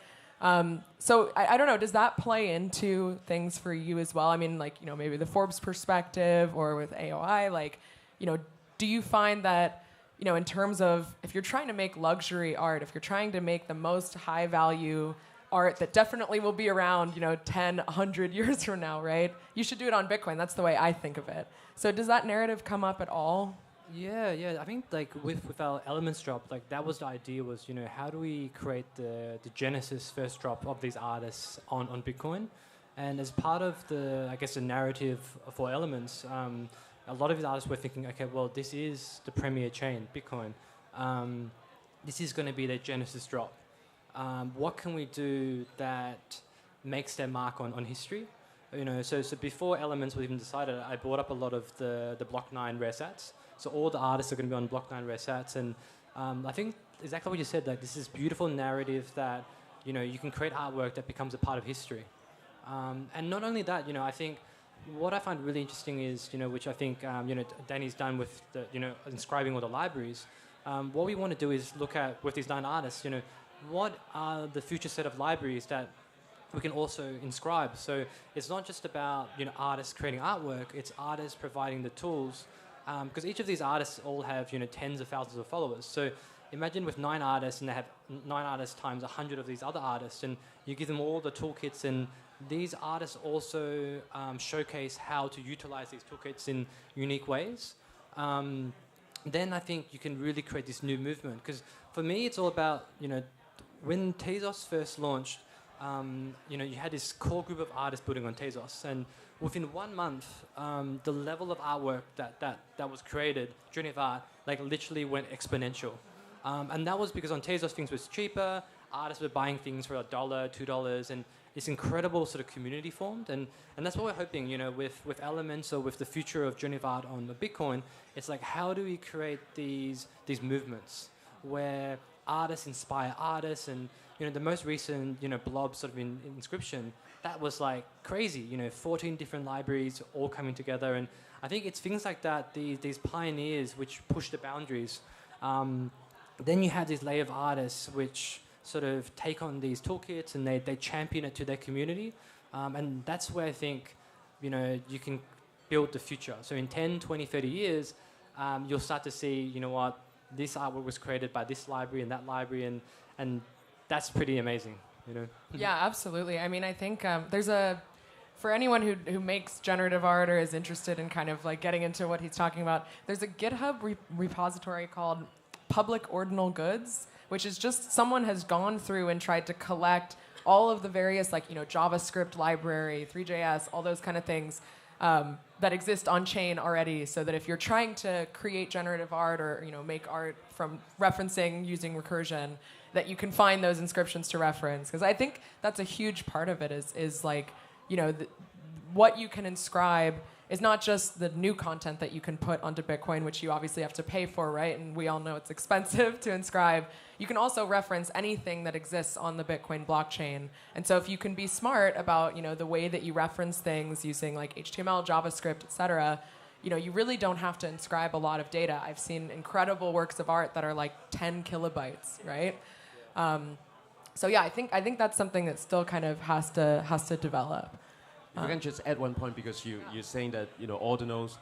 So I don't know, does that play into things for you as well? I mean, like, maybe the Forbes perspective or with AOI, like, do you find that, in terms of if you're trying to make luxury art, if you're trying to make the most high value art that definitely will be around, 10, 100 years from now, right? You should do it on Bitcoin. That's the way I think of it. So does that narrative come up at all? Yeah. I think like with our Elements drop, like that was the idea was, how do we create the Genesis first drop of these artists on Bitcoin? And as part of the narrative for Elements, a lot of these artists were thinking, okay, well, this is the premier chain, Bitcoin. This is going to be their Genesis drop. What can we do that makes their mark on history? So before Elements was even decided, I brought up a lot of the Block 9 rare sats. So all the artists are going to be on Block 9 rare sats. And I think exactly what you said, like this is beautiful narrative that, you can create artwork that becomes a part of history. And not only that, I think what I find really interesting is, which I think, Danny's done with the, inscribing all the libraries. What we want to do is look at, with these 9 artists, what are the future set of libraries that we can also inscribe? So it's not just about, artists creating artwork, it's artists providing the tools. Because each of these artists all have, tens of thousands of followers. So imagine with 9 artists, and they have 9 artists times 100 of these other artists, and you give them all the toolkits, and these artists also showcase how to utilize these toolkits in unique ways. Then I think you can really create this new movement. Because for me, it's all about, when Tezos first launched, you had this core group of artists building on Tezos, and within 1 month, the level of artwork that was created, generative art, like literally went exponential. And that was because on Tezos things was cheaper, artists were buying things for $1, $2, and this incredible sort of community formed. And that's what we're hoping, with Elements or with the future of generative art on the Bitcoin, it's like how do we create these movements where artists inspire artists, and the most recent blob sort of inscription, that was like crazy, 14 different libraries all coming together. And I think it's things like that, these pioneers which push the boundaries. Then you have this layer of artists which sort of take on these toolkits and they champion it to their community. And that's where I think, you can build the future. So in 10, 20, 30 years, you'll start to see, you know what, this artwork was created by this library and that library, and that's pretty amazing, you know? Yeah, absolutely. I mean, I think for anyone who makes generative art or is interested in kind of like getting into what he's talking about, there's a GitHub repository called Public Ordinal Goods, which is just someone has gone through and tried to collect all of the various, like, you know, JavaScript library, 3JS, all those kind of things that exist on chain already, so that if you're trying to create generative art or, you know, make art from referencing using recursion, that you can find those inscriptions to reference. Because I think that's a huge part of it is like, you know, what you can inscribe is not just the new content that you can put onto Bitcoin, which you obviously have to pay for, right? And we all know it's expensive to inscribe. You can also reference anything that exists on the Bitcoin blockchain. And so if you can be smart about, you know, the way that you reference things using like HTML, JavaScript, et cetera, you know, you really don't have to inscribe a lot of data. I've seen incredible works of art that are like 10 kilobytes, right? So yeah, I think that's something that still kind of has to develop. If I can just add one point, because you're saying that, you know, Ordinals,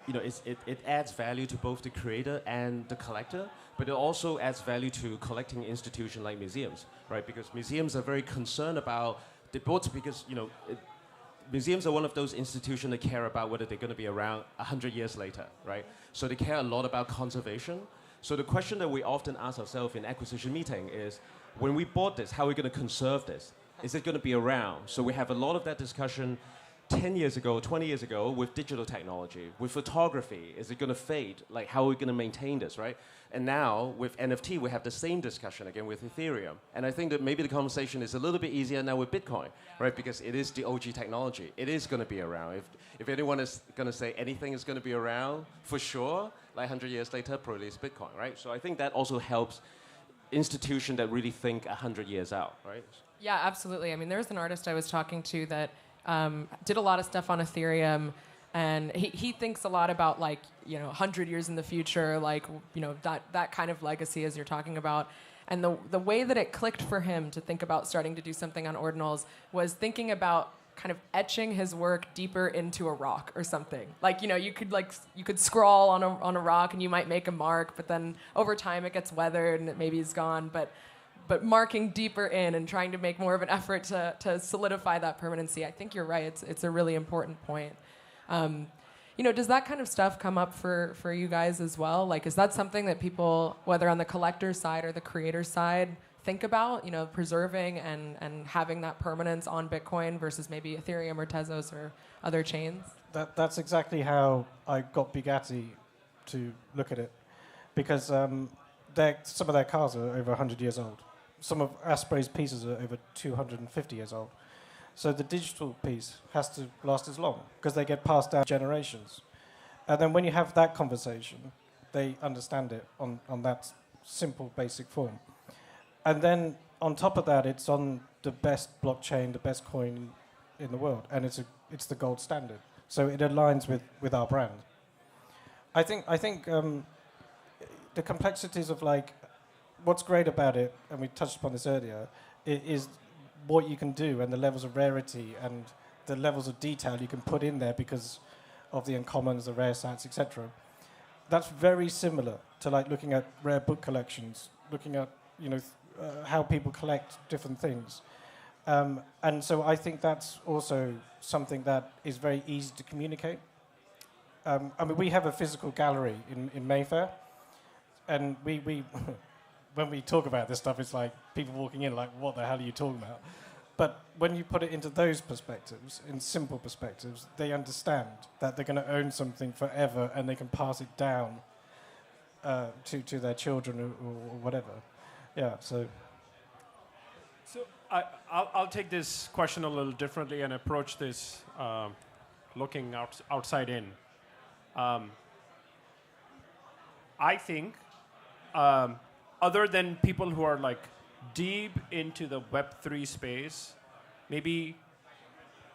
you know, it adds value to both the creator and the collector, but it also adds value to collecting institutions like museums, right? Because museums are very concerned about the books, because, you know, museums are one of those institutions that care about whether they're going to be around 100 years later, right? So they care a lot about conservation. So the question that we often ask ourselves in acquisition meeting is, when we bought this, how are we going to conserve this? Is it going to be around? So we have a lot of that discussion 10 years ago, 20 years ago with digital technology, with photography. Is it going to fade? Like, how are we going to maintain this, right? And now with NFT, we have the same discussion again with Ethereum. And I think that maybe the conversation is a little bit easier now with Bitcoin, right? Because it is the OG technology. It is going to be around. If anyone is going to say anything is going to be around, for sure, like 100 years later, probably it's Bitcoin, right? So I think that also helps institutions that really think 100 years out, right? Yeah, absolutely. I mean, there was an artist I was talking to that did a lot of stuff on Ethereum, and he thinks a lot about, like, you know, 100 years in the future, like, you know, that kind of legacy as you're talking about. And the way that it clicked for him to think about starting to do something on Ordinals was thinking about kind of etching his work deeper into a rock or something. Like, you know, you could scrawl on a rock and you might make a mark, but then over time it gets weathered and it maybe is gone. But marking deeper in and trying to make more of an effort to solidify that permanency, I think you're right. It's a really important point. You know, does that kind of stuff come up for you guys as well? Like, is that something that people, whether on the collector side or the creator side, think about, you know, preserving and having that permanence on Bitcoin versus maybe Ethereum or Tezos or other chains? That's exactly how I got Bugatti to look at it, because some of their cars are over 100 years old. Some of Asprey's pieces are over 250 years old. So the digital piece has to last as long, because they get passed down generations. And then when you have that conversation, they understand it on that simple, basic form. And then on top of that, it's on the best blockchain, the best coin in the world, and it's the gold standard. So it aligns with our brand. I think the complexities of, like, what's great about it, and we touched upon this earlier, is what you can do and the levels of rarity and the levels of detail you can put in there because of the uncommons, the rare sats, etc. That's very similar to, like, looking at rare book collections, looking at, you know, how people collect different things. And so I think that's also something that is very easy to communicate. I mean, we have a physical gallery in Mayfair, and we when we talk about this stuff, it's like people walking in like, what the hell are you talking about? But when you put it into those perspectives, in simple perspectives, they understand that they're going to own something forever and they can pass it down to their children or whatever. Yeah, so I'll take this question a little differently and approach this looking outside in. I think other than people who are, like, deep into the Web3 space, maybe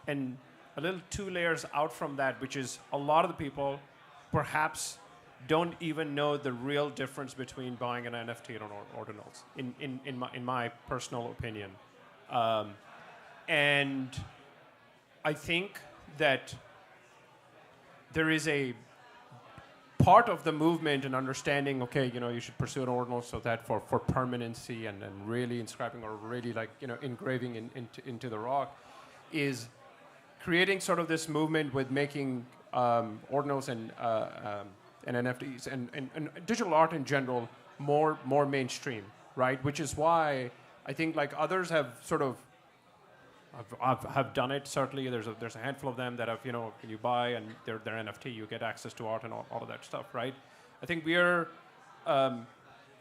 and a little 2 layers out from that, which is a lot of the people perhaps don't even know the real difference between buying an NFT and Ordinals, in my personal opinion. And I think that there is a part of the movement and understanding, okay, you should pursue an ordinal so that for permanency and really inscribing or really like, engraving into the rock is creating sort of this movement with making ordinals and NFTs and digital art in general more mainstream, right? Which is why I think like others have sort of have done it. Certainly, there's a handful of them that have when you buy and their NFT, you get access to art and all of that stuff, right? I think we are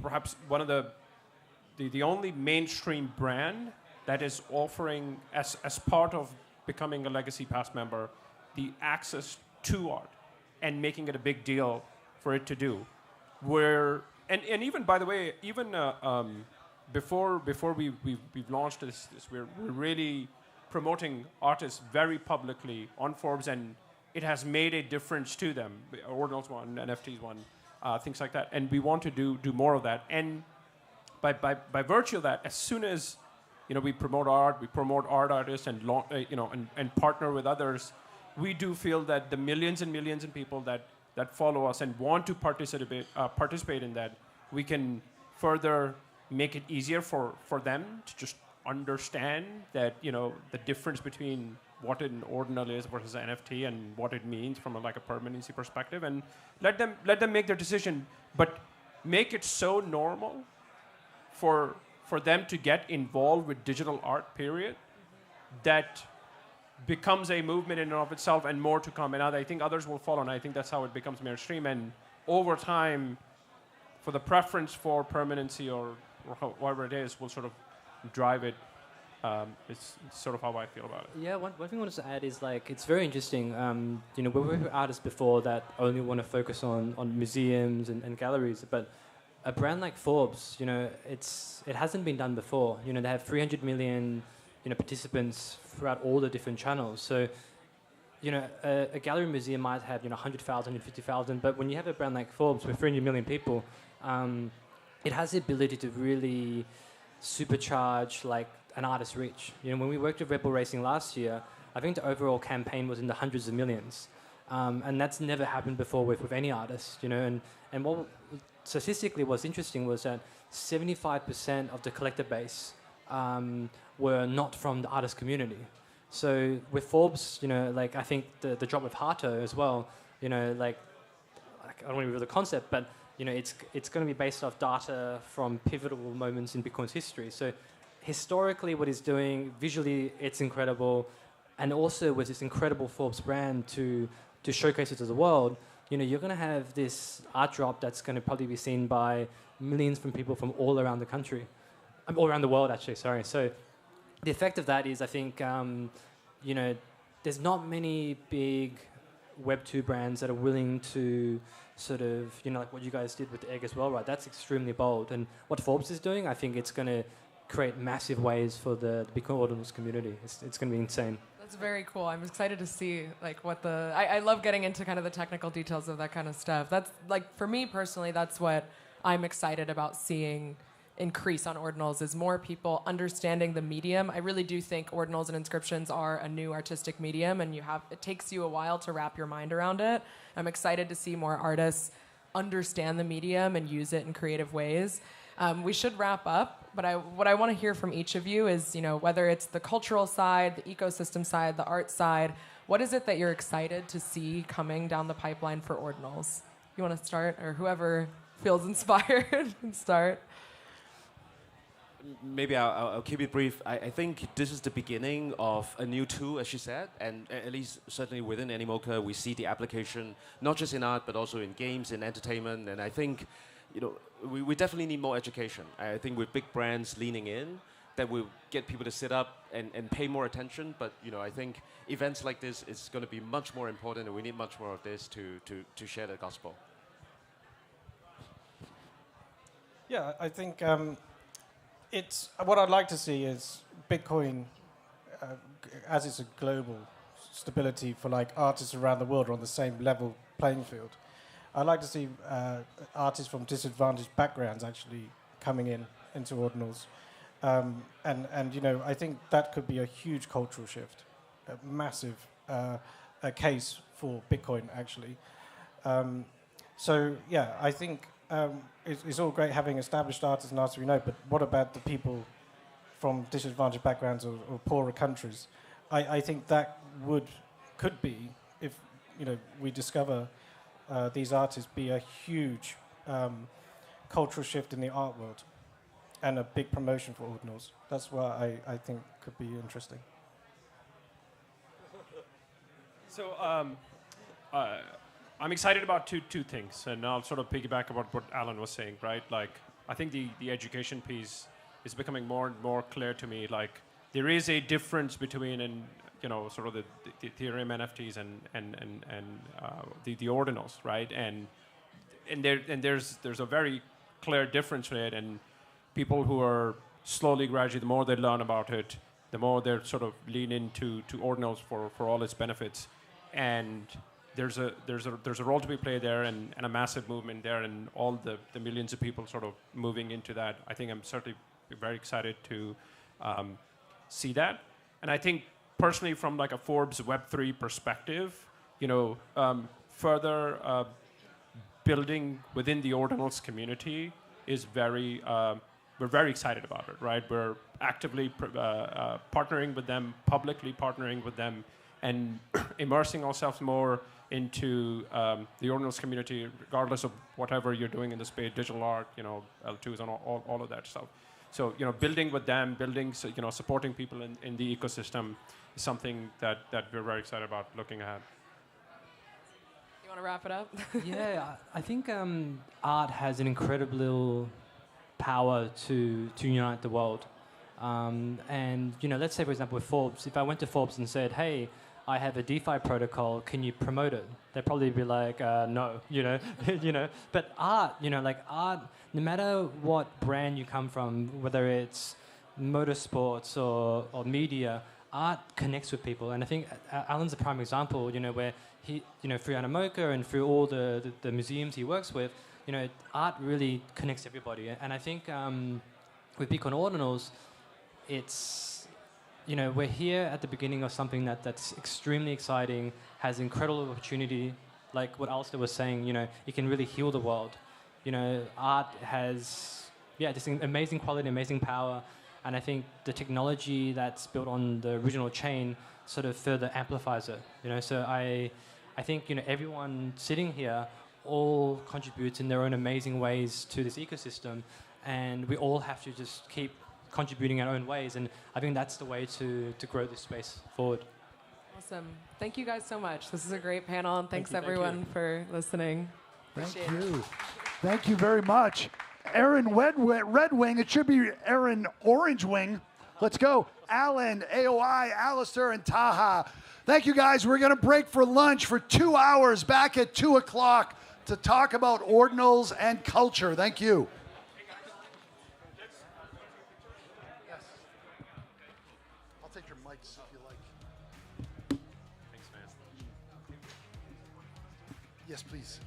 perhaps one of the only mainstream brand that is offering as part of becoming a Legacy Pass member the access to art and making it a big deal for it to do. And even by the way, even before we've launched this we're really promoting artists very publicly on Forbes, and it has made a difference to them. Ordinals one, NFTs one, things like that, and we want to do more of that. And by virtue of that, as soon as we promote art, we promote art artists, and and partner with others, we do feel that the millions and millions of people that follow us and want to participate in that, we can further make it easier for them to just understand that the difference between what an ordinal is versus an NFT and what it means from a permanency perspective, and let them make their decision, but make it so normal for them to get involved with digital art, period, that becomes a movement in and of itself, and more to come. And I think others will follow, and I think that's how it becomes mainstream. And over time, for the preference for permanency or however it is, will sort of drive it. It's sort of how I feel about it. Yeah, one thing I wanted to add is it's very interesting. We worked with artists before that only want to focus on museums and galleries, but a brand like Forbes, it hasn't been done before. They have 300 million, participants throughout all the different channels. So, a gallery museum might have 100,000, 150,000, but when you have a brand like Forbes with 300 million people, it has the ability to really supercharge an artist's reach. When we worked with Red Bull Racing last year, I think the overall campaign was in the hundreds of millions, and that's never happened before with any artist. And what statistically what's interesting was that 75% of the collector base were not from the artist community. So with Forbes, I think the drop with Hato as well, I don't want to reveal the concept, but it's going to be based off data from pivotal moments in Bitcoin's history. So historically, what he's doing visually, it's incredible, and also with this incredible Forbes brand to showcase it to the world. You're going to have this art drop that's going to probably be seen by millions from people from all around the country, all around the world, actually. Sorry. So the effect of that is, I think, there's not many big Web2 brands that are willing to sort of, like what you guys did with the egg as well, right? That's extremely bold. And what Forbes is doing, I think it's going to create massive waves for the Bitcoin Ordinals community. It's going to be insane. That's very cool. I'm excited to see what I love getting into kind of the technical details of that kind of stuff. That's for me personally, that's what I'm excited about seeing increase on Ordinals, is more people understanding the medium. I really do think Ordinals and inscriptions are a new artistic medium, and it takes you a while to wrap your mind around it. I'm excited to see more artists understand the medium and use it in creative ways. We should wrap up, but what I want to hear from each of you is, whether it's the cultural side, the ecosystem side, the art side, what is it that you're excited to see coming down the pipeline for Ordinals? You want to start, or whoever feels inspired can start? Maybe I'll keep it brief. I think this is the beginning of a new tool, as you said, and at least certainly within Animoca, we see the application not just in art, but also in games, in entertainment, and I think we definitely need more education. I think with big brands leaning in, that will get people to sit up and pay more attention. But I think events like this is going to be much more important, and we need much more of this to share the gospel. Yeah, I think it's what I'd like to see is Bitcoin, as it's a global stability for artists around the world are on the same level playing field. I'd like to see artists from disadvantaged backgrounds actually coming into Ordinals. And I think that could be a huge cultural shift, massive, case for Bitcoin, actually. So yeah, I think it's all great having established artists and artists we know, but what about the people from disadvantaged backgrounds or poorer countries? I think that could be, if we discover these artists, be a huge cultural shift in the art world and a big promotion for Ordinals. That's what I think could be interesting. So I'm excited about two things, and I'll sort of piggyback about what Alan was saying, right? Like, I think the education piece is becoming more and more clear to me. Like, there is a difference between sort of the Ethereum NFTs and the Ordinals, right? And there's a very clear difference in it, and people who are slowly, gradually, the more they learn about it, the more they're sort of lean into Ordinals for all its benefits. And there's a role to be played there, and a massive movement there, and all the millions of people sort of moving into that. I think I'm certainly very excited to see that. And I think personally, from like a Forbes Web3 perspective, further building within the Ordinals community is we're very excited about it, right? We're actively partnering with them, publicly partnering with them, and immersing ourselves more into the Ordinals community, regardless of whatever you're doing in the space, digital art, L2s and all of that stuff. So, building with them, supporting people in the ecosystem is something that we're very excited about looking ahead. You want to wrap it up? Yeah, I think art has an incredible power to unite the world. And let's say, for example, with Forbes, if I went to Forbes and said, hey, I have a DeFi protocol, can you promote it? They'd probably be like, no, But art, art, no matter what brand you come from, whether it's motorsports or media, art connects with people. And I think Alan's a prime example, where he, through Animoca and through all the museums he works with, art really connects everybody. And I think with Bitcoin Ordinals, it's, we're here at the beginning of something that's extremely exciting, has incredible opportunity. Like what Alistair was saying, it can really heal the world. Art has, this amazing quality, amazing power. And I think the technology that's built on the original chain sort of further amplifies it. So I think, everyone sitting here all contributes in their own amazing ways to this ecosystem. And we all have to just keep contributing in our own ways, and I think that's the way to grow this space forward. Awesome. Thank you guys so much. This is a great panel, and thanks everyone for listening. Thank you. Thank you very much. Aaron Red Wing, it should be Aaron Orange Wing. Let's go. Alan, AOI, Alistair, and Taha. Thank you guys. We're going to break for lunch for 2 hours, back at 2 o'clock to talk about Ordinals and culture. Thank you. Take your mics if you like. Thanks, man. Yes, please.